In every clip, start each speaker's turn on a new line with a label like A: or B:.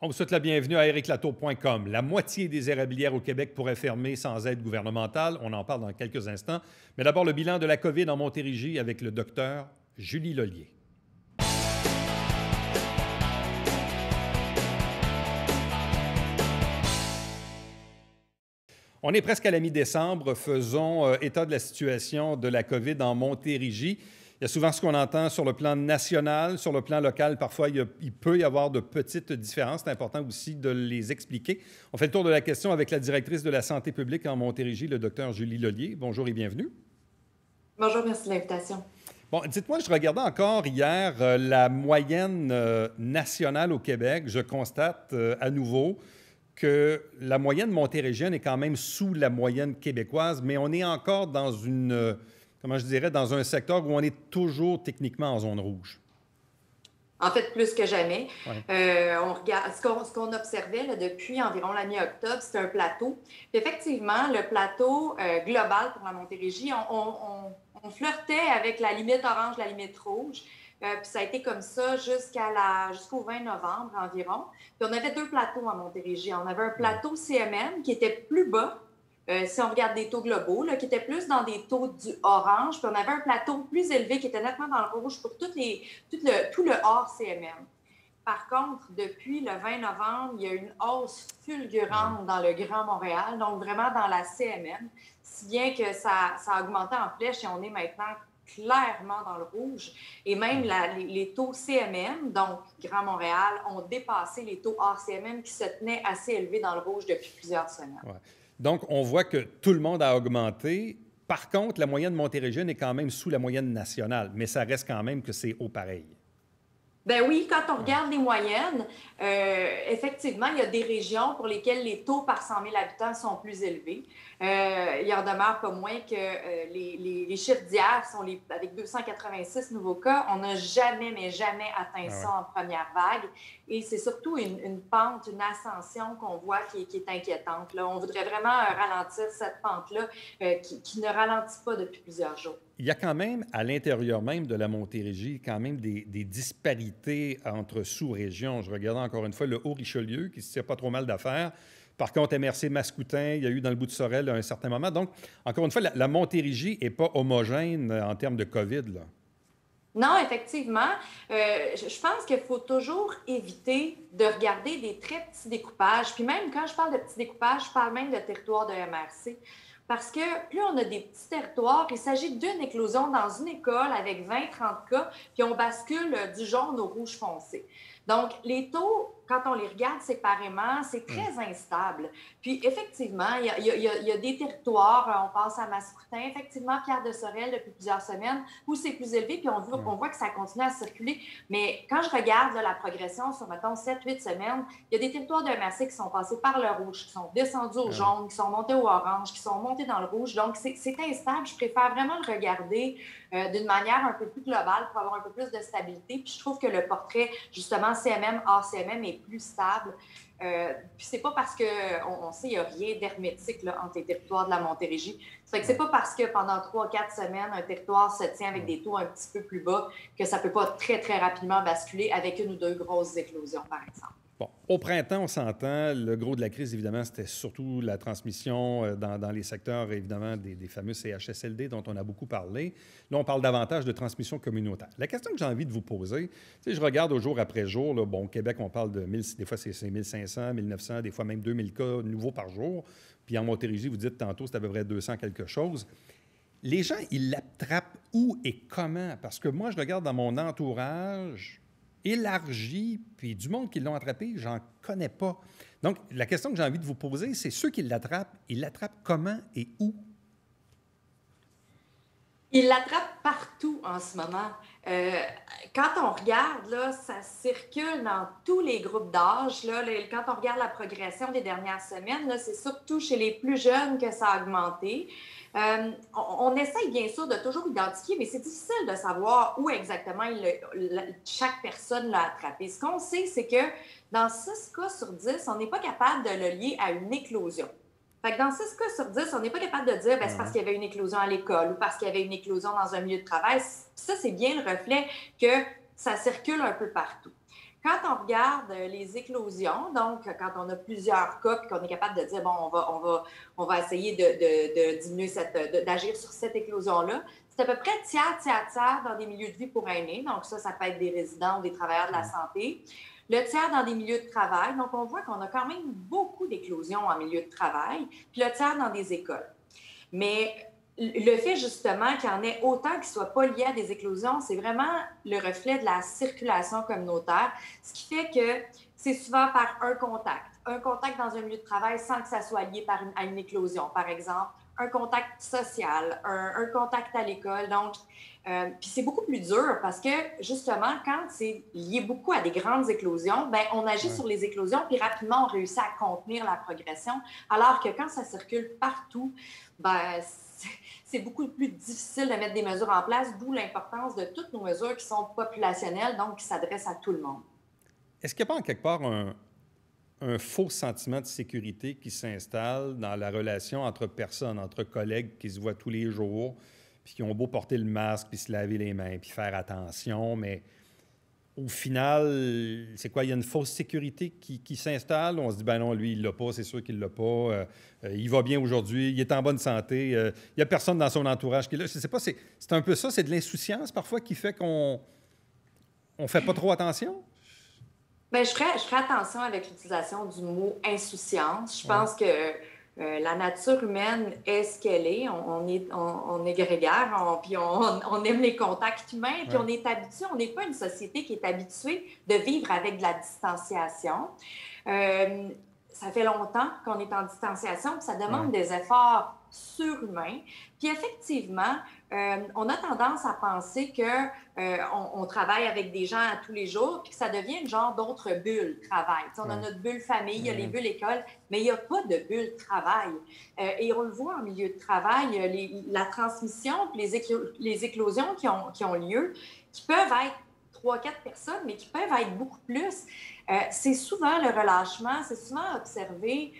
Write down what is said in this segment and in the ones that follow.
A: On vous souhaite la bienvenue à ericlatour.com. La moitié des érablières au Québec pourraient fermer sans aide gouvernementale. On en parle dans quelques instants. Mais d'abord, le bilan de la COVID en Montérégie avec le docteur Julie Lollier. On est presque à la mi-décembre. Faisons état de la situation de la COVID en Montérégie. Il y a souvent ce qu'on entend sur le plan national, sur le plan local. Parfois, il peut y avoir de petites différences. C'est important aussi de les expliquer. On fait le tour de la question avec la directrice de la santé publique en Montérégie, le docteur Julie Lollier. Bonjour et bienvenue.
B: Bonjour, merci de l'invitation.
A: Bon, dites-moi, je regardais encore hier la moyenne nationale au Québec. Je constate à nouveau que la moyenne montérégienne est quand même sous la moyenne québécoise, mais on est encore dans une, comment je dirais, dans un secteur où on est toujours techniquement en zone rouge.
B: En fait, plus que jamais.
A: Ouais.
B: On regarde ce qu'on observait là, depuis environ la mi-octobre, c'est un plateau. Puis effectivement, le plateau global pour la Montérégie, on flirtait avec la limite orange, la limite rouge. Puis ça a été comme ça jusqu'au 20 novembre environ. Puis on avait deux plateaux en Montérégie. On avait un plateau CMM qui était plus bas, si on regarde des taux globaux, là, qui était plus dans des taux du orange. Puis on avait un plateau plus élevé qui était nettement dans le rouge pour tout le hors CMM. Par contre, depuis le 20 novembre, il y a une hausse fulgurante dans le Grand Montréal, donc vraiment dans la CMM, si bien que ça a augmenté en flèche et on est maintenant clairement dans le rouge. Et même les taux CMM, donc Grand Montréal, ont dépassé les taux hors CMM qui se tenaient assez élevés dans le rouge depuis plusieurs semaines.
A: Ouais. Donc, on voit que tout le monde a augmenté. Par contre, la moyenne montérégienne est quand même sous la moyenne nationale, mais ça reste quand même que c'est haut pareil.
B: Ben oui, quand on regarde les moyennes, effectivement, il y a des régions pour lesquelles les taux par 100 000 habitants sont plus élevés. Il en demeure pas moins que les chiffres d'hier sont avec 286 nouveaux cas. On n'a jamais, mais jamais atteint ça en première vague. Et c'est surtout une pente, une ascension qu'on voit qui est inquiétante. Là. On voudrait vraiment ralentir cette pente-là qui ne ralentit pas depuis plusieurs jours.
A: Il y a quand même, à l'intérieur même de la Montérégie, quand même des disparités entre sous-régions. Je regardais encore une fois le Haut-Richelieu, qui se tire pas trop mal d'affaires. Par contre, MRC-Mascoutin, il y a eu dans le bout de Sorel à un certain moment. Donc, encore une fois, la Montérégie n'est pas homogène en termes de COVID, là.
B: Non, effectivement. Je pense qu'il faut toujours éviter de regarder des très petits découpages. Puis même quand je parle de petits découpages, je parle même de territoire de MRC. Parce que plus on a des petits territoires, il s'agit d'une éclosion dans une école avec 20-30 cas, puis on bascule du jaune au rouge foncé. Donc, les taux, quand on les regarde séparément, c'est très instable. Puis, effectivement, il y a des territoires, on pense à Mascoutin, effectivement, Pierre-de-Sorel depuis plusieurs semaines, où c'est plus élevé, puis on voit que ça continue à circuler. Mais quand je regarde là, la progression sur, mettons, 7-8 semaines, il y a des territoires de MRC qui sont passés par le rouge, qui sont descendus au jaune, qui sont montés au orange, qui sont montés dans le rouge. Donc, c'est instable. Je préfère vraiment le regarder d'une manière un peu plus globale pour avoir un peu plus de stabilité. Puis, je trouve que le portrait, justement, CMM, hors CMM est plus stable. Puis c'est pas parce qu'on sait qu'il n'y a rien d'hermétique là, entre les territoires de la Montérégie. Ça fait que c'est pas parce que pendant 3-4 semaines, un territoire se tient avec des taux un petit peu plus bas que ça peut pas très, très rapidement basculer avec une ou deux grosses éclosions, par exemple.
A: Bon, au printemps, on s'entend, le gros de la crise, évidemment, c'était surtout la transmission dans les secteurs, évidemment, des fameux CHSLD dont on a beaucoup parlé. Là, on parle davantage de transmission communautaire. La question que j'ai envie de vous poser, tu sais, je regarde au jour après jour, là, bon, au Québec, on parle de 1000, des fois c'est 1500, 1900, des fois même 2000 cas nouveaux par jour. Puis en Montérégie, vous dites tantôt, c'est à peu près 200 quelque chose. Les gens, ils l'attrapent où et comment? Parce que moi, je regarde dans mon entourage élargi, puis du monde qui l'ont attrapé, j'en connais pas. Donc, la question que j'ai envie de vous poser, c'est ceux qui l'attrapent, ils l'attrapent comment et où?
B: Ils l'attrapent partout en ce moment. Quand on regarde, là, ça circule dans tous les groupes d'âge. Là, quand on regarde la progression des dernières semaines, là, c'est surtout chez les plus jeunes que ça a augmenté. On essaye bien sûr de toujours identifier, mais c'est difficile de savoir où exactement chaque personne l'a attrapé. Ce qu'on sait, c'est que dans 6 cas sur 10, on n'est pas capable de le lier à une éclosion. Fait que dans 6 cas sur 10, on n'est pas capable de dire c'est parce qu'il y avait une éclosion à l'école ou parce qu'il y avait une éclosion dans un milieu de travail. Ça, c'est bien le reflet que ça circule un peu partout. Quand on regarde les éclosions, donc quand on a plusieurs cas, puis qu'on est capable de dire, bon, on va essayer de diminuer d'agir sur cette éclosion-là, c'est à peu près tiers dans des milieux de vie pour aînés. Donc ça peut être des résidents ou des travailleurs de la santé. Le tiers dans des milieux de travail. Donc, on voit qu'on a quand même beaucoup d'éclosions en milieu de travail, puis le tiers dans des écoles. Mais le fait, justement, qu'il y en ait autant qui ne soient pas liés à des éclosions, c'est vraiment le reflet de la circulation communautaire, ce qui fait que c'est souvent par un contact. Un contact dans un milieu de travail sans que ça soit lié à une éclosion, par exemple. Un contact social, un contact à l'école. Donc, puis c'est beaucoup plus dur parce que, justement, quand c'est lié beaucoup à des grandes éclosions, bien, on agit sur les éclosions, puis rapidement, on réussit à contenir la progression. Alors que quand ça circule partout, bien, c'est beaucoup plus difficile de mettre des mesures en place, d'où l'importance de toutes nos mesures qui sont populationnelles, donc qui s'adressent à tout le monde.
A: Est-ce qu'il n'y a pas en quelque part un faux sentiment de sécurité qui s'installe dans la relation entre personnes, entre collègues qui se voient tous les jours, puis qui ont beau porter le masque, puis se laver les mains, puis faire attention, mais au final, c'est quoi? Il y a une fausse sécurité qui s'installe. On se dit, ben non, lui, il l'a pas, c'est sûr qu'il l'a pas. Il va bien aujourd'hui, il est en bonne santé. Il n'y a personne dans son entourage qui est là. Je ne sais pas, c'est un peu ça, c'est de l'insouciance parfois qui fait qu'on ne fait pas trop attention?
B: Bien, je ferais attention avec l'utilisation du mot insouciance. Je pense que la nature humaine est ce qu'elle est. On est grégaire, puis on aime les contacts humains, puis on est habitué. On n'est pas une société qui est habituée de vivre avec de la distanciation. Ça fait longtemps qu'on est en distanciation, puis ça demande des efforts surhumains. Puis effectivement, on a tendance à penser qu'on travaille avec des gens à tous les jours, puis que ça devient une genre d'autre bulle travail. T'sais, on a notre bulle famille, il y a les bulles école, mais il n'y a pas de bulle travail. Et on le voit en milieu de travail, la transmission, puis les éclosions qui ont lieu, qui peuvent être 3-4 personnes, mais qui peuvent être beaucoup plus. C'est souvent le relâchement, c'est souvent observé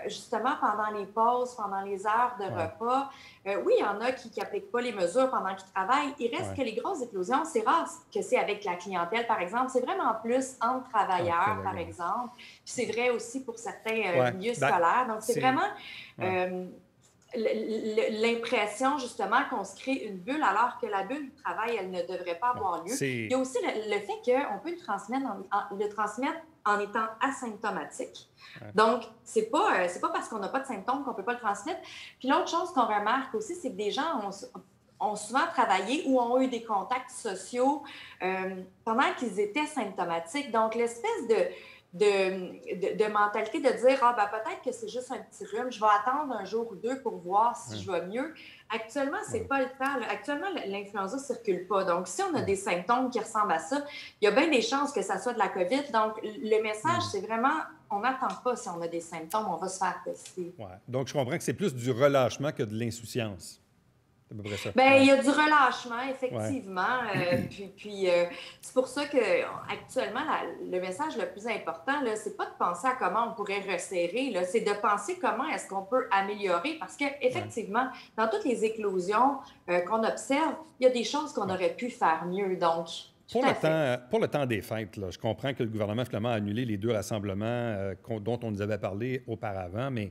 B: justement pendant les pauses, pendant les heures de repas. Oui, il y en a qui n'appliquent pas les mesures pendant qu'ils travaillent. Il reste que les grosses éclosions, c'est rare que c'est avec la clientèle, par exemple. C'est vraiment plus entre travailleurs, par exemple. Puis c'est vrai aussi pour certains milieux scolaires. Donc, c'est vraiment... l'impression, justement qu'on se crée une bulle alors que la bulle du travail, elle ne devrait pas avoir lieu. Il y a aussi le fait qu'on peut le transmettre en étant asymptomatique. Donc, c'est pas parce qu'on n'a pas de symptômes qu'on ne peut pas le transmettre. Puis l'autre chose qu'on remarque aussi, c'est que des gens ont souvent travaillé ou ont eu des contacts sociaux pendant qu'ils étaient symptomatiques. Donc, l'espèce de mentalité de dire « Ah, ben peut-être que c'est juste un petit rhume, je vais attendre un jour ou deux pour voir si je vais mieux ». Actuellement, ce n'est pas le cas. Actuellement, l'influenza ne circule pas. Donc, si on a des symptômes qui ressemblent à ça, il y a bien des chances que ça soit de la COVID. Donc, le message, c'est vraiment, on n'attend pas si on a des symptômes, on va se faire tester.
A: Ouais. Donc, je comprends que c'est plus du relâchement que de l'insouciance.
B: Bien, il y a du relâchement, effectivement. Puis c'est pour ça qu'actuellement, le message le plus important, ce n'est pas de penser à comment on pourrait resserrer, c'est de penser comment est-ce qu'on peut améliorer. Parce qu'effectivement, dans toutes les éclosions qu'on observe, il y a des choses qu'on aurait pu faire mieux. Donc,
A: pour le temps des fêtes, là, je comprends que le gouvernement finalement a annulé les 2 rassemblements dont on nous avait parlé auparavant, mais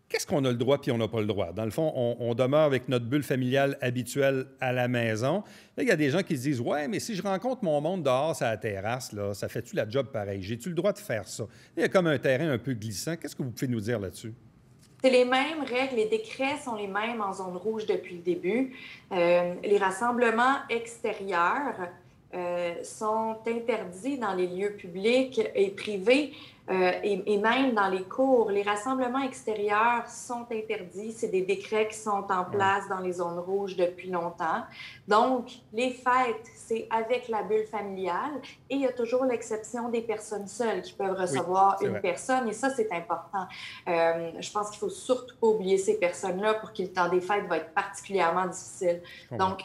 A: qu'est-ce qu'on a le droit puis on n'a pas le droit? Dans le fond, on demeure avec notre bulle familiale habituelle à la maison. Là, il y a des gens qui se disent « Ouais, mais si je rencontre mon monde dehors à la terrasse, là, ça fait-tu la job pareil? J'ai-tu le droit de faire ça? » Il y a comme un terrain un peu glissant. Qu'est-ce que vous pouvez nous dire là-dessus?
B: C'est les mêmes règles, les décrets sont les mêmes en zone rouge depuis le début. Les rassemblements extérieurs sont interdits dans les lieux publics et privés et même dans les cours. Les rassemblements extérieurs sont interdits. C'est des décrets qui sont en place dans les zones rouges depuis longtemps. Donc, les fêtes, c'est avec la bulle familiale et il y a toujours l'exception des personnes seules qui peuvent recevoir une personne et ça, c'est important. Je pense qu'il ne faut surtout pas oublier ces personnes-là pour qui le temps des fêtes va être particulièrement difficile. Donc,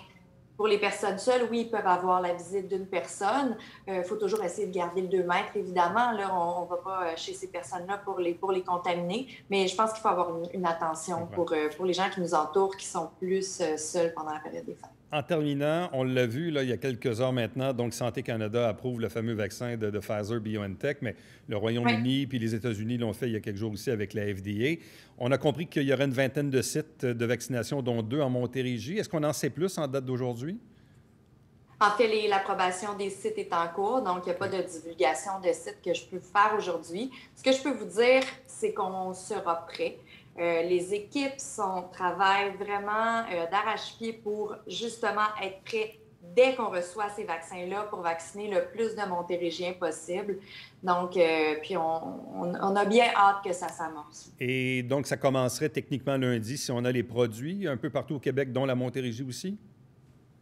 B: pour les personnes seules, oui, ils peuvent avoir la visite d'une personne. Il faut toujours essayer de garder le 2 mètres, évidemment. Là, on ne va pas chez ces personnes-là pour les contaminer. Mais je pense qu'il faut avoir une attention pour les gens qui nous entourent, qui sont plus seuls pendant la période des fêtes.
A: En terminant, on l'a vu là, il y a quelques heures maintenant, donc Santé Canada approuve le fameux vaccin de Pfizer-BioNTech, mais le Royaume-Uni puis les États-Unis l'ont fait il y a quelques jours aussi avec la FDA. On a compris qu'il y aurait une vingtaine de sites de vaccination, dont 2 en Montérégie. Est-ce qu'on en sait plus en date d'aujourd'hui?
B: En fait, l'approbation des sites est en cours, donc il n'y a pas de divulgation de sites que je peux faire aujourd'hui. Ce que je peux vous dire, c'est qu'on sera prêt. Les équipes travaillent vraiment d'arrache-pied pour justement être prêts dès qu'on reçoit ces vaccins-là pour vacciner le plus de Montérégiens possible. Donc, puis on a bien hâte que ça s'amorce.
A: Et donc, ça commencerait techniquement lundi si on a les produits un peu partout au Québec, dont la Montérégie aussi?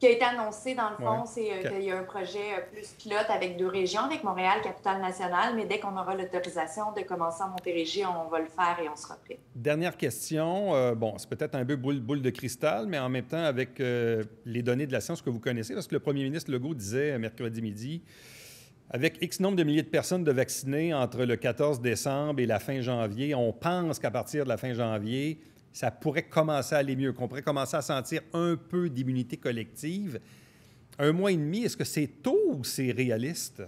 B: Ce qui a été annoncé, dans le fond, c'est qu'il y a un projet plus pilote avec 2 régions, avec Montréal, capitale nationale, mais dès qu'on aura l'autorisation de commencer en Montérégie, on va le faire et on sera prêt.
A: Dernière question. Bon, c'est peut-être un peu boule de cristal, mais en même temps, avec les données de la science que vous connaissez, parce que le premier ministre Legault disait mercredi midi, avec X nombre de milliers de personnes de vaccinées entre le 14 décembre et la fin janvier, on pense qu'à partir de la fin janvier, ça pourrait commencer à aller mieux, qu'on pourrait commencer à sentir un peu d'immunité collective. 1 mois et demi, est-ce que c'est tôt ou c'est réaliste?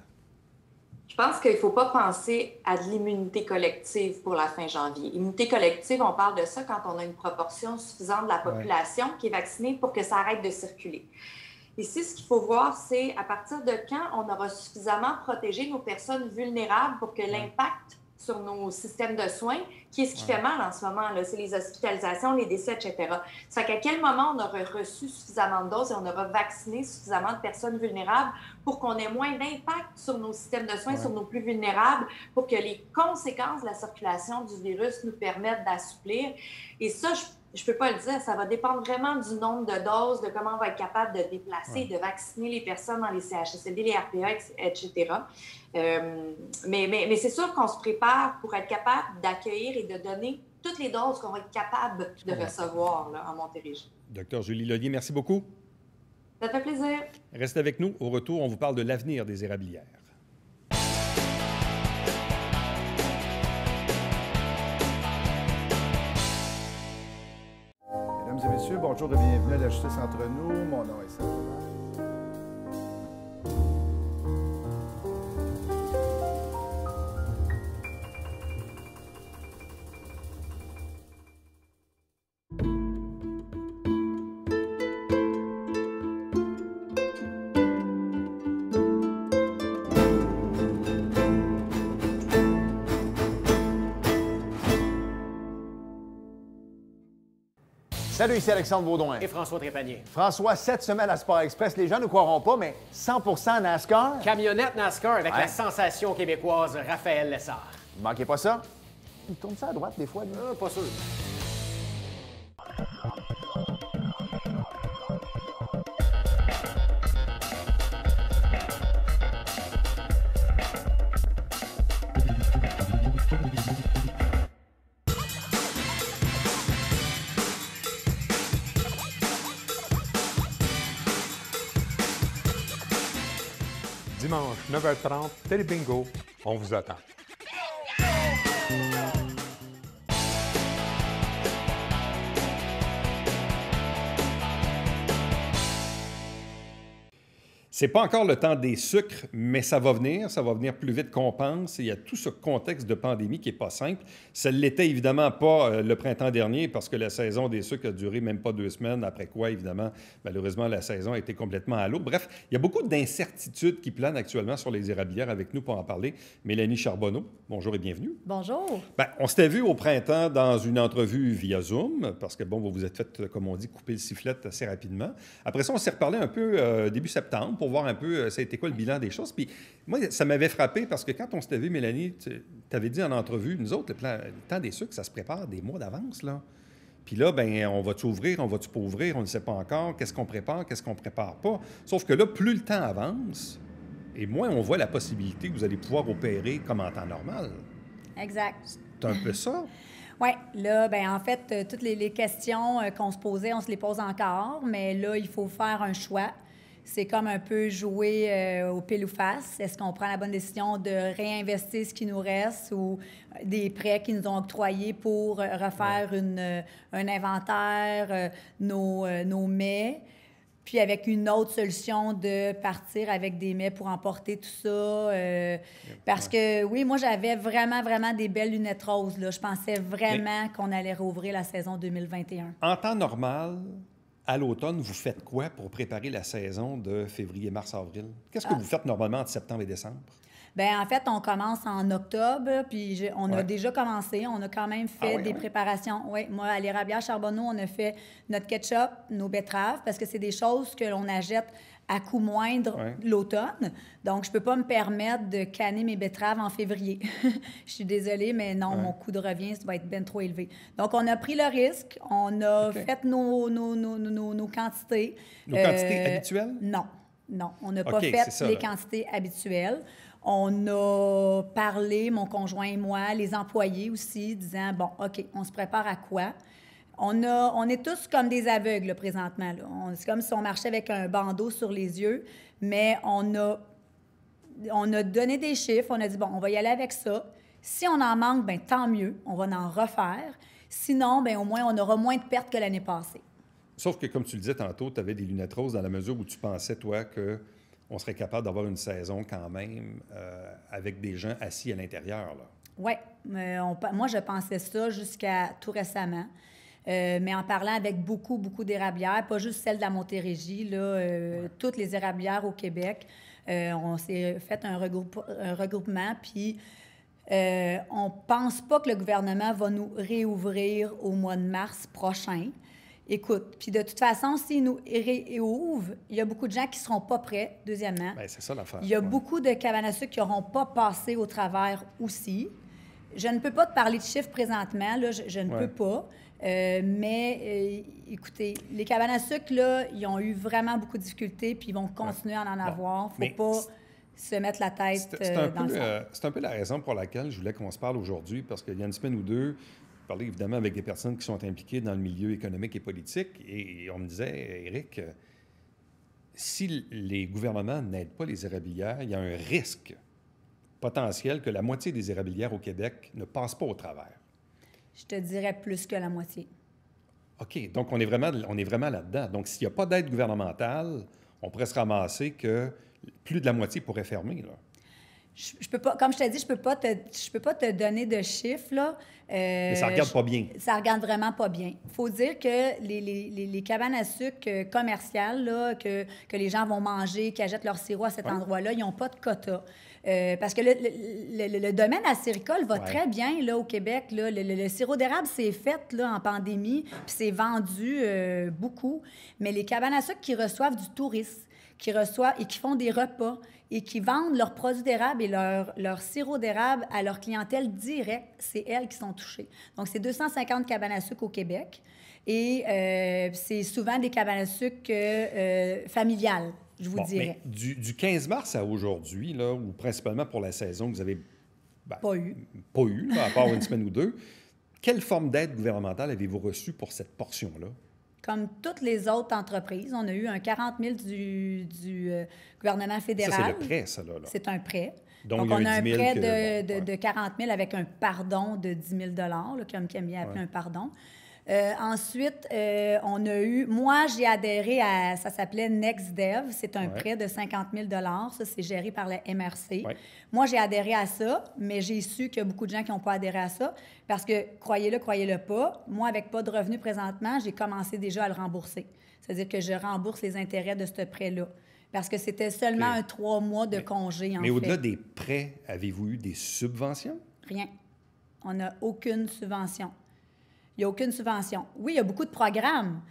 B: Je pense qu'il ne faut pas penser à de l'immunité collective pour la fin janvier. Immunité collective, on parle de ça quand on a une proportion suffisante de la population qui est vaccinée pour que ça arrête de circuler. Ici, ce qu'il faut voir, c'est à partir de quand on aura suffisamment protégé nos personnes vulnérables pour que l'impact sur nos systèmes de soins, qui est ce qui fait mal en ce moment, c'est les hospitalisations, les décès, etc. Ça fait qu'à quel moment on aura reçu suffisamment de doses et on aura vacciné suffisamment de personnes vulnérables pour qu'on ait moins d'impact sur nos systèmes de soins, sur nos plus vulnérables, pour que les conséquences de la circulation du virus nous permettent d'assouplir. Et ça, je ne peux pas le dire, ça va dépendre vraiment du nombre de doses, de comment on va être capable de déplacer, de vacciner les personnes dans les CHSLD, les RPA, etc. Mais c'est sûr qu'on se prépare pour être capable d'accueillir et de donner toutes les doses qu'on va être capable de recevoir là, en Montérégie.
A: Docteur Julie Lollier, merci beaucoup.
B: Ça fait plaisir.
A: Restez avec nous. Au retour, on vous parle de l'avenir des érablières.
C: Mesdames et messieurs, bonjour et bienvenue à la Justice entre nous. Mon nom est Serge. Salut, ici Alexandre Baudouin.
D: Et François Trépanier.
C: François, cette semaine à Sport Express, les gens ne croiront pas, mais 100% NASCAR.
D: Camionnette NASCAR avec la sensation québécoise Raphaël Lessard.
C: Ne manquez pas ça. Il tourne ça à droite des fois, lui.
D: Pas sûr.
E: Dimanche, 9h30, Télé Bingo, on vous attend.
A: C'est pas encore le temps des sucres, mais ça va venir plus vite qu'on pense. Il y a tout ce contexte de pandémie qui n'est pas simple. Ça ne l'était évidemment pas le printemps dernier parce que la saison des sucres a duré même pas 2 semaines, après quoi, évidemment, malheureusement, la saison a été complètement à l'eau. Bref, il y a beaucoup d'incertitudes qui planent actuellement sur les érablières. Avec nous pour en parler, Mélanie Charbonneau, bonjour et bienvenue.
F: Bonjour.
A: Bien, on s'était vu au printemps dans une entrevue via Zoom parce que, bon, vous vous êtes fait, comme on dit, couper le sifflet assez rapidement. Après ça, on s'est reparlé un peu début septembre pour voir un peu ça a été quoi le bilan des choses. Puis moi, ça m'avait frappé parce que quand on s'était vu, Mélanie, tu avais dit en entrevue, nous autres, le temps des sucres, ça se prépare des mois d'avance, là. Puis là, bien, on va-tu ouvrir, on va-tu pas ouvrir, on ne sait pas encore. Qu'est-ce qu'on prépare, qu'est-ce qu'on prépare pas. Sauf que là, plus le temps avance, et moins on voit la possibilité que vous allez pouvoir opérer comme en temps normal.
F: Exact.
A: C'est un peu ça.
F: Oui, là, bien, en fait, toutes les questions qu'on se posait, on se les pose encore, mais là, il faut faire un choix. C'est comme un peu jouer au pile ou face. Est-ce qu'on prend la bonne décision de réinvestir ce qui nous reste ou des prêts qui nous ont octroyés pour refaire un inventaire, nos mets? Puis avec une autre solution de partir avec des mets pour emporter tout ça. Parce que, oui, moi, j'avais vraiment, vraiment des belles lunettes roses. Là. Je pensais vraiment qu'on allait rouvrir la saison 2021.
A: En temps normal, à l'automne, vous faites quoi pour préparer la saison de février, mars, avril? Qu'est-ce que vous faites normalement entre septembre et décembre?
F: Bien, en fait, on commence en octobre, puis on a déjà commencé. On a quand même fait des préparations. Oui, moi, à l'Érablière Charbonneau, on a fait notre ketchup, nos betteraves, parce que c'est des choses que l'on achète à coût moindre l'automne. Donc, je ne peux pas me permettre de canner mes betteraves en février. Je suis désolée, mais non, mon coût de revient, ça va être bien trop élevé. Donc, on a pris le risque. On a fait nos quantités.
A: Nos quantités habituelles?
F: Non. Non, on n'a pas fait les quantités habituelles. On a parlé, mon conjoint et moi, les employés aussi, disant, bon, OK, on se prépare à quoi? On est tous comme des aveugles, là, présentement. Là. C'est comme si on marchait avec un bandeau sur les yeux, mais on a donné des chiffres, on a dit, bon, on va y aller avec ça. Si on en manque, bien, tant mieux, on va en refaire. Sinon, bien, au moins, on aura moins de pertes que l'année passée.
A: Sauf que, comme tu le disais tantôt, tu avais des lunettes roses dans la mesure où tu pensais, toi, qu'on serait capable d'avoir une saison quand même avec des gens assis à l'intérieur.
F: Oui. Moi, je pensais ça jusqu'à tout récemment. Mais en parlant avec beaucoup d'érablières, pas juste celles de la Montérégie, là, toutes les érablières au Québec, on s'est fait un regroupement, puis on pense pas que le gouvernement va nous réouvrir au mois de mars prochain. Écoute, puis de toute façon, s'ils nous réouvrent, il y a beaucoup de gens qui ne seront pas prêts, deuxièmement.
A: Bien, c'est ça l'affaire.
F: Il y a beaucoup de cabanes à sucre qui n'auront pas passé au travers aussi. Je ne peux pas te parler de chiffres présentement, là, je ne peux pas. Mais écoutez, les cabanes à sucre, là, ils ont eu vraiment beaucoup de difficultés, puis ils vont continuer à en avoir. Il ne faut pas se mettre la tête dans le sang.
A: C'est un peu la raison pour laquelle je voulais qu'on se parle aujourd'hui, parce qu'il y a une semaine ou deux, je parlais évidemment avec des personnes qui sont impliquées dans le milieu économique et politique, et on me disait, Éric, si les gouvernements n'aident pas les érablières, il y a un risque potentiel que la moitié des érablières au Québec ne passent pas au travers.
F: Je te dirais plus que la moitié. OK.
A: Donc, on est vraiment là-dedans. Donc, s'il n'y a pas d'aide gouvernementale, on pourrait se ramasser que plus de la moitié pourrait fermer, là.
F: Je peux pas, comme je t'ai dit, je peux pas te donner de chiffres, là.
A: Mais ça regarde pas bien.
F: Ça regarde vraiment pas bien. Il faut dire que les cabanes à sucre commerciales, là, que les gens vont manger, qui achètent leur sirop à cet endroit-là, ils n'ont pas de quota. Parce que le domaine acéricole va très bien là, au Québec. Là. Le sirop d'érable, c'est fait là, en pandémie, puis c'est vendu beaucoup. Mais les cabanes à sucre qui reçoivent du tourisme, qui reçoivent et qui font des repas et qui vendent leurs produits d'érable et leur sirop d'érable à leur clientèle directe, c'est elles qui sont touchées. Donc, c'est 250 cabanes à sucre au Québec et c'est souvent des cabanes à sucre familiales, je vous dirais.
A: Mais du 15 mars à aujourd'hui, là, ou principalement pour la saison que vous avez
F: pas eu,
A: là, à part une semaine ou deux, quelle forme d'aide gouvernementale avez-vous reçue pour cette portion-là?
F: Comme toutes les autres entreprises, on a eu un 40 000 du gouvernement fédéral.
A: Ça, c'est le prêt, ça, là. C'est
F: un prêt.
A: Donc
F: on a un prêt de 40 000 avec un pardon de 10 000 comme Camille a appelé un pardon. Ensuite, on a eu... Moi, j'ai adhéré à... Ça s'appelait NextDev. C'est un prêt de 50 000 Ça, c'est géré par la MRC. Ouais. Moi, j'ai adhéré à ça, mais j'ai su qu'il y a beaucoup de gens qui n'ont pas adhéré à ça parce que, croyez-le pas, moi, avec pas de revenus présentement, j'ai commencé déjà à le rembourser. C'est-à-dire que je rembourse les intérêts de ce prêt-là. Parce que c'était seulement un 3 mois de congé, en fait.
A: Mais au-delà des prêts, avez-vous eu des subventions?
F: Rien. On n'a aucune subvention. Il n'y a aucune subvention. Oui, il y a beaucoup de programmes,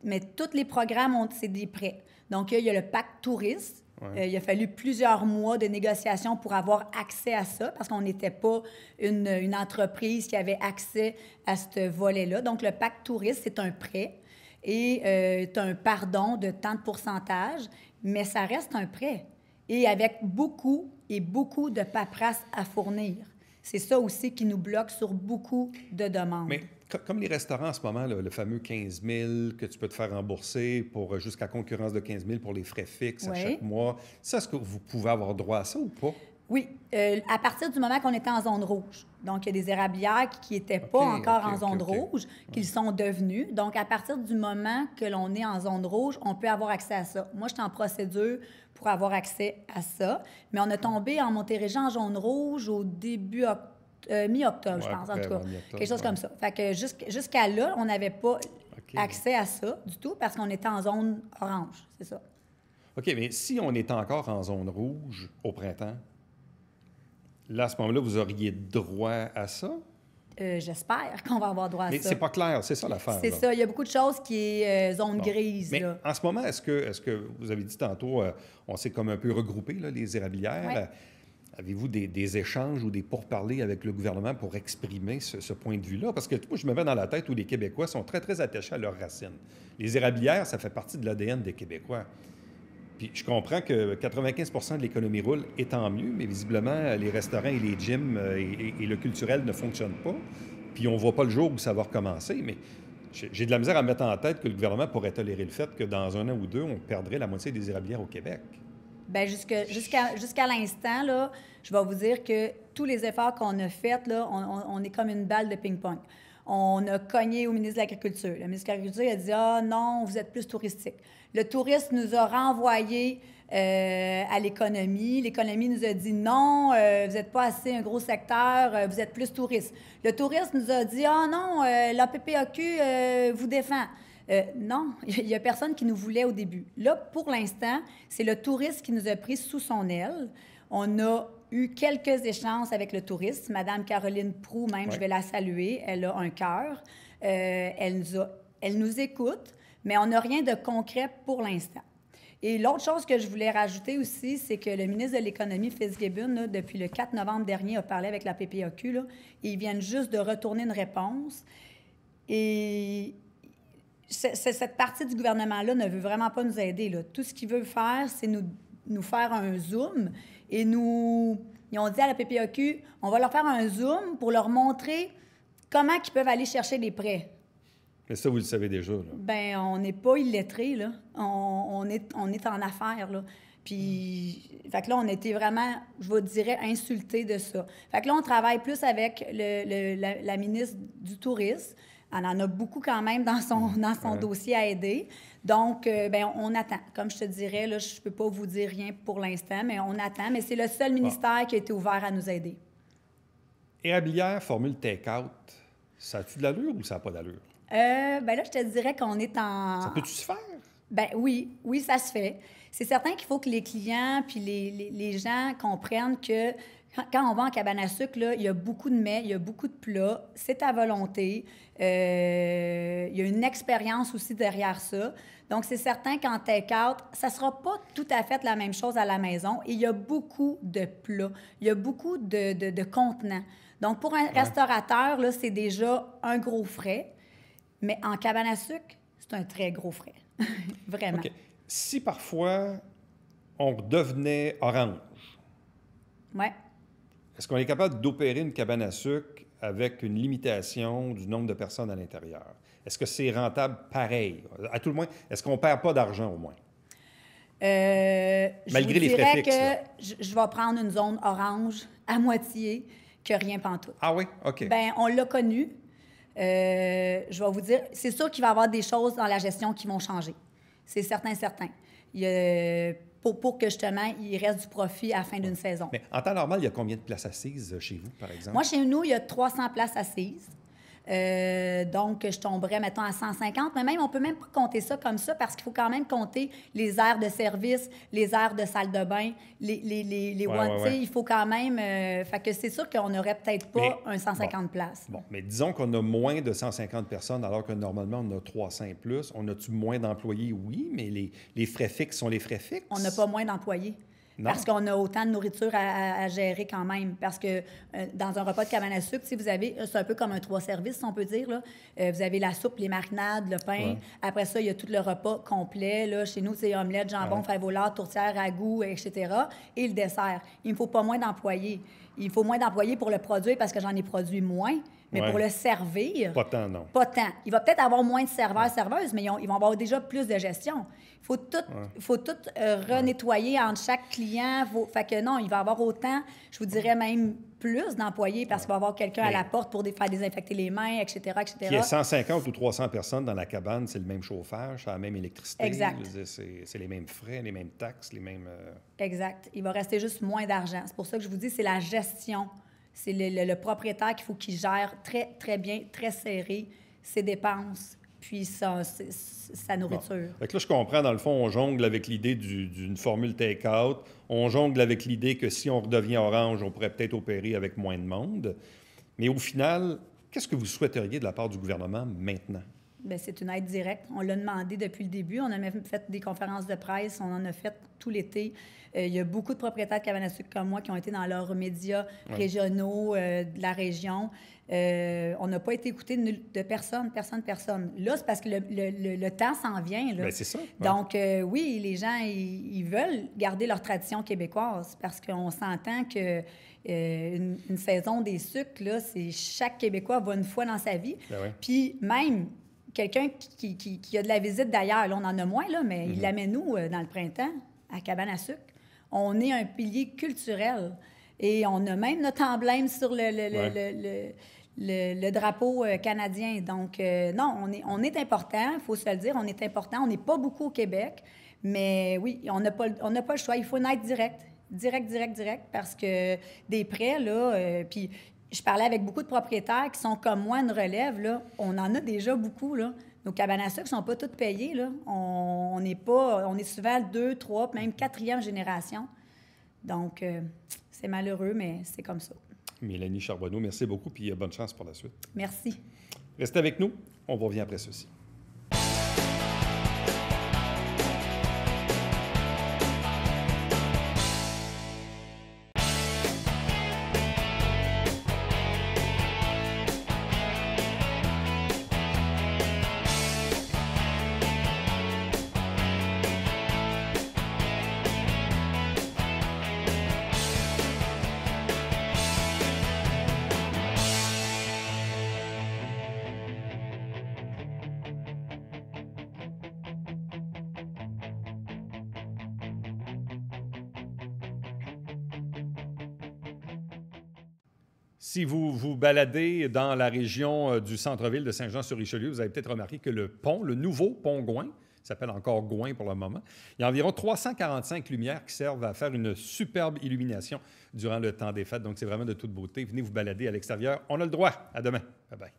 F: mais tous les programmes, c'est des prêts. Donc, il y a le pacte touriste. Il a fallu plusieurs mois de négociations pour avoir accès à ça, parce qu'on n'était pas une entreprise qui avait accès à ce volet-là. Donc, le pacte touriste, c'est un prêt et tu as un pardon de tant de pourcentage, mais ça reste un prêt. Et avec beaucoup de paperasse à fournir. C'est ça aussi qui nous bloque sur beaucoup de demandes.
A: Mais comme les restaurants en ce moment, là, le fameux 15 000 que tu peux te faire rembourser pour jusqu'à concurrence de 15 000 pour les frais fixes à chaque mois, ça, est-ce que vous pouvez avoir droit à ça ou pas?
F: Oui, à partir du moment qu'on était en zone rouge. Donc, il y a des érablières qui n'étaient pas encore en zone rouge, qu'ils sont devenus. Donc, à partir du moment que l'on est en zone rouge, on peut avoir accès à ça. Moi, je suis en procédure pour avoir accès à ça. Mais on a tombé en Montérégie en zone rouge au début mi-octobre, je pense, en tout cas. Quelque chose comme ça. Fait que jusqu'à là, on n'avait pas accès à ça du tout parce qu'on était en zone orange, c'est ça.
A: OK, mais si on est encore en zone rouge au printemps, là, à ce moment-là, vous auriez droit à ça?
F: J'espère qu'on va avoir droit à ça.
A: Mais c'est pas clair, c'est ça l'affaire.
F: C'est ça. Il y a beaucoup de choses qui est zone grise.
A: Mais
F: là.
A: en ce moment, est-ce que vous avez dit tantôt, on s'est comme un peu regroupé, là, les érablières.
F: Ouais.
A: Avez-vous des échanges ou des pourparlers avec le gouvernement pour exprimer ce point de vue-là? Parce que moi, je me mets dans la tête où les Québécois sont très, très attachés à leurs racines. Les érablières, ça fait partie de l'ADN des Québécois. Puis je comprends que 95 de l'économie roule, et tant mieux, mais visiblement, les restaurants et les gyms et le culturel ne fonctionnent pas. Puis on ne voit pas le jour où ça va recommencer. Mais j'ai de la misère à me mettre en tête que le gouvernement pourrait tolérer le fait que dans un an ou deux, on perdrait la moitié des érablières au Québec.
F: Bien, jusqu'à l'instant, là, je vais vous dire que tous les efforts qu'on a faits, là, on est comme une balle de ping-pong. On a cogné au ministre de l'Agriculture. Le ministre de l'Agriculture a dit « Ah non, vous êtes plus touristique ». Le tourisme nous a renvoyés à l'économie. L'économie nous a dit « Non, vous n'êtes pas assez un gros secteur, vous êtes plus touriste ». Le tourisme nous a dit « Ah non, la PPAQ vous défend ». Non, il n'y a personne qui nous voulait au début. Là, pour l'instant, c'est le touriste qui nous a pris sous son aile. On a eu quelques échanges avec le touriste. Madame Caroline Proulx, même, je vais la saluer, elle a un cœur. Elle nous écoute, mais on n'a rien de concret pour l'instant. Et l'autre chose que je voulais rajouter aussi, c'est que le ministre de l'Économie, Fitzgibbon, là, depuis le 4 novembre dernier, a parlé avec la PPAQ. Là, et ils viennent juste de retourner une réponse. Et cette partie du gouvernement-là ne veut vraiment pas nous aider. Là. Tout ce qu'il veut faire, c'est nous faire un zoom. Et ils ont dit à la PPAQ, on va leur faire un zoom pour leur montrer comment ils peuvent aller chercher des prêts.
A: Mais ça, vous le savez déjà. Là.
F: Bien, on n'est pas illettrés, là. On est en affaires, là. Puis, fait que là, on a été vraiment, je vous dirais, insultés de ça. Fait que là, on travaille plus avec la ministre du Tourisme. Elle en a beaucoup quand même dans son dossier à aider. Donc, bien, on attend. Comme je te dirais, là, je ne peux pas vous dire rien pour l'instant, mais on attend. Mais c'est le seul ministère qui a été ouvert à nous aider.
A: Érablière, formule take-out, ça a-tu de l'allure ou ça n'a pas d'allure?
F: Bien là, je te dirais qu'on est en...
A: Ça peut-tu se faire?
F: Bien oui, ça se fait. C'est certain qu'il faut que les clients puis les gens comprennent que quand on va en cabane à sucre, là, il y a beaucoup de mets, il y a beaucoup de plats, c'est à volonté. Il y a une expérience aussi derrière ça. Donc, c'est certain qu'en take-out, ça ne sera pas tout à fait la même chose à la maison. Et il y a beaucoup de plats, il y a beaucoup de contenants. Donc, pour un restaurateur, là, c'est déjà un gros frais. Mais en cabane à sucre, c'est un très gros frais. Vraiment.
A: OK. Si parfois, on devenait orange, est-ce qu'on est capable d'opérer une cabane à sucre avec une limitation du nombre de personnes à l'intérieur? Est-ce que c'est rentable pareil? À tout le moins, est-ce qu'on ne perd pas d'argent au moins? Malgré les frais fixes.
F: Je vais prendre une zone orange à moitié que rien pantoute.
A: Ah oui? OK.
F: Bien, on l'a connu. Je vais vous dire, c'est sûr qu'il va y avoir des choses dans la gestion qui vont changer. C'est certain. Pour que, justement, il reste du profit à la fin d'une saison.
A: Mais en temps normal, il y a combien de places assises chez vous, par exemple?
F: Moi, chez nous, il y a 300 places assises. Donc, je tomberais, mettons, à 150. Mais même, on ne peut même pas compter ça comme ça parce qu'il faut quand même compter les aires de service, les aires de salle de bain, les il faut quand même... fait que c'est sûr qu'on n'aurait peut-être pas un 150 places.
A: Bon, mais disons qu'on a moins de 150 personnes alors que normalement, on a 300 et plus. On a-tu moins d'employés? Oui, mais les frais fixes sont les frais fixes.
F: On n'a pas moins d'employés. Non. Parce qu'on a autant de nourriture à gérer quand même. Parce que dans un repas de cabane à sucre, vous avez, c'est un peu comme un 3 services, si on peut dire. Là. Vous avez la soupe, les marinades, le pain. Ouais. Après ça, il y a tout le repas complet. Là. Chez nous, c'est omelette, jambon, fèves au lard, tourtière, ragoût, etc. Et le dessert. Il ne me faut pas moins d'employés. Il faut moins d'employés pour le produire parce que j'en ai produit moins. Mais
A: Ouais.
F: pour le servir,
A: Pas tant, non.
F: pas tant. Il va peut-être avoir moins de serveurs, serveuses, mais ils vont avoir déjà plus de gestion. Il faut tout renettoyer entre chaque client. Fait que non, il va avoir autant, je vous dirais même plus d'employés parce qu'il va y avoir quelqu'un à la porte pour faire désinfecter les mains, etc., etc.
A: Qu'il y ait 150 ou 300 personnes dans la cabane, c'est le même chauffage, c'est la même électricité.
F: Exact.
A: Je veux dire, c'est les mêmes frais, les mêmes taxes, les mêmes...
F: Exact. Il va rester juste moins d'argent. C'est pour ça que je vous dis, c'est la gestion. C'est le propriétaire qu'il faut qu'il gère très, très bien, très serré ses dépenses, puis sa nourriture.
A: Fait que là, je comprends, dans le fond, on jongle avec l'idée d'une formule take-out. On jongle avec l'idée que si on redevient orange, on pourrait peut-être opérer avec moins de monde. Mais au final, qu'est-ce que vous souhaiteriez de la part du gouvernement maintenant?
F: Bien, c'est une aide directe. On l'a demandé depuis le début. On a même fait des conférences de presse. On en a fait tout l'été. Il y a beaucoup de propriétaires de cabanes à sucre comme moi qui ont été dans leurs médias régionaux de la région. On n'a pas été écouté de personne. Là, c'est parce que le temps s'en vient. Là.
A: Bien, c'est ça. Ouais.
F: Donc, oui, les gens, ils veulent garder leur tradition québécoise parce qu'on s'entend que une saison des sucres, là, c'est chaque Québécois va une fois dans sa vie.
A: Ben oui.
F: Puis même quelqu'un qui a de la visite d'ailleurs, là, on en a moins, là, mais il l'amène nous dans le printemps, à Cabane à sucre. On est un pilier culturel et on a même notre emblème sur le drapeau canadien. Donc, non, on est important, il faut se le dire, on est important. On n'est pas beaucoup au Québec, mais oui, on n'a pas le choix. Il faut une aide directe, parce que des prêts, là, puis je parlais avec beaucoup de propriétaires qui sont comme moi, une relève, là. On en a déjà beaucoup, là. Nos cabanes à sucre ne sont pas toutes payées, là. On est souvent 2, 3, même 4e génération. Donc, c'est malheureux, mais c'est comme ça.
A: Mélanie Charbonneau, merci beaucoup, puis bonne chance pour la suite.
F: Merci.
A: Restez avec nous, on revient après ceci. Si vous vous baladez dans la région du centre-ville de Saint-Jean-sur-Richelieu, vous avez peut-être remarqué que le pont, le nouveau pont Gouin, s'appelle encore Gouin pour le moment, il y a environ 345 lumières qui servent à faire une superbe illumination durant le temps des fêtes. Donc, c'est vraiment de toute beauté. Venez vous balader à l'extérieur. On a le droit. À demain. Bye-bye.